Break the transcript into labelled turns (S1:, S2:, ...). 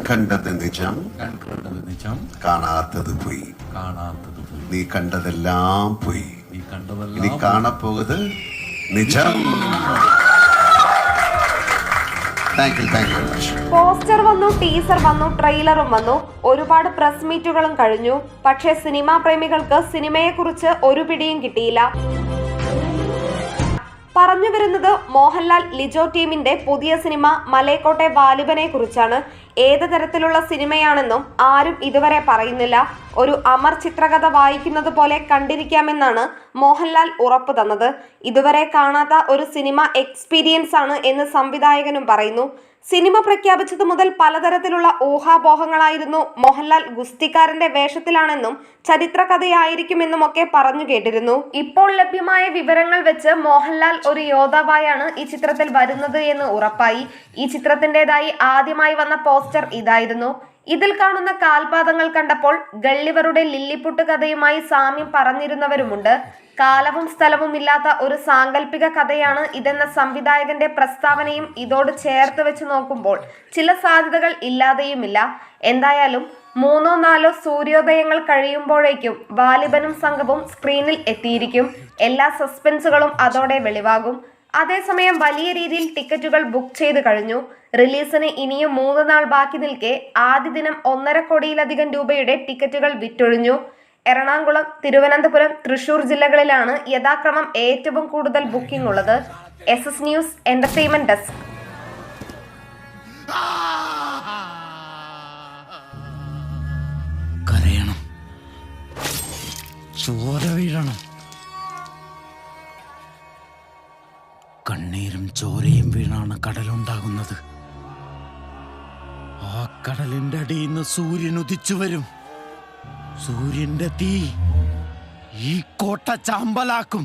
S1: കണ്ടത് നിജം, കാണാത്തത് പോയി. നീ കണ്ടതെല്ലാം പോയി, ഇനി കാണപ്പോകുന്നത് നിജം.
S2: പോസ്റ്റർ വന്നു, ടീസർ വന്നു, ട്രെയിലറും വന്നു, ഒരുപാട് പ്രസ് മീറ്റുകളും കഴിഞ്ഞു. പക്ഷേ സിനിമാ പ്രേമികൾക്ക് സിനിമയെക്കുറിച്ച് ഒരു പിടിയും കിട്ടിയില്ല. പറഞ്ഞു വരുന്നത് മോഹൻലാൽ ലിജോ ടീമിന്റെ പുതിയ സിനിമ മലേക്കോട്ടെ വാലിബനെ കുറിച്ചാണ്. ഏത് തരത്തിലുള്ള സിനിമയാണെന്നും ആരും ഇതുവരെ പറയുന്നില്ല. ഒരു അമർ ചിത്രകഥ വായിക്കുന്നത് പോലെ കണ്ടിരിക്കാമെന്നാണ് മോഹൻലാൽ ഉറപ്പു തന്നത്. ഇതുവരെ കാണാത്ത ഒരു സിനിമ എക്സ്പീരിയൻസ് ആണ് എന്ന് സംവിധായകനും പറയുന്നു. സിനിമ പ്രഖ്യാപിച്ചത് മുതൽ പലതരത്തിലുള്ള ഊഹാപോഹങ്ങളായിരുന്നു. മോഹൻലാൽ ഗുസ്തിക്കാരന്റെ വേഷത്തിലാണെന്നും ചരിത്രകഥയായിരിക്കുമെന്നുമൊക്കെ പറഞ്ഞു കേട്ടിരുന്നു. ഇപ്പോൾ ലഭ്യമായ വിവരങ്ങൾ വെച്ച് മോഹൻലാൽ ഒരു യോദ്ധാവായാണ് ഈ ചിത്രത്തിൽ വരുന്നത് എന്ന് ഉറപ്പായി. ഈ ചിത്രത്തിൻ്റെതായി ആദ്യമായി വന്ന പോസ്റ്റർ ഇതായിരുന്നു. ഇതിൽ കാണുന്ന കാൽപാദങ്ങൾ കണ്ടപ്പോൾ ഗള്ളിവരുടെ ലില്ലിപ്പുട്ട് കഥയുമായി സാമ്യം പറഞ്ഞിരുന്നവരുമുണ്ട്. കാലവും സ്ഥലവും ഇല്ലാത്ത ഒരു സാങ്കല്പിക കഥയാണ് ഇതെന്ന സംവിധായകന്റെ പ്രസ്താവനയും ഇതോട് ചേർത്ത് വെച്ച് നോക്കുമ്പോൾ ചില സാധ്യതകൾ ഇല്ലാതെയുമില്ല. എന്തായാലും 3-4 സൂര്യോദയങ്ങൾ കഴിയുമ്പോഴേക്കും വാലിബനും സംഘവും സ്ക്രീനിൽ എത്തിയിരിക്കും. എല്ലാ സസ്പെൻസുകളും അതോടെ വെളിവാകും. അതേസമയം വലിയ രീതിയിൽ ടിക്കറ്റുകൾ ബുക്ക് ചെയ്ത് കഴിഞ്ഞു. റിലീസിന് ഇനിയും 3 നാൾ ബാക്കി നിൽക്കെ ആദ്യ ദിനം 1.5 കോടിയിലധികം രൂപയുടെ ടിക്കറ്റുകൾ വിറ്റൊഴിഞ്ഞു. എറണാകുളം, തിരുവനന്തപുരം, തൃശൂർ ജില്ലകളിലാണ് യഥാക്രമം ഏറ്റവും കൂടുതൽ ബുക്കിംഗ് ഉള്ളത്. SS news entertainment desk.
S3: കരയണം, ചോര വീഴണം, കണ്ണീരും ചോരയും വീണാണ് കടലുണ്ടാകുന്നത്. ആ കടലിന്റെ അടിയിൽ നിന്ന് സൂര്യൻ ഉദിച്ചു വരും. സൂര്യന്റെ തീ ഈ കോട്ട ചാമ്പലാക്കും.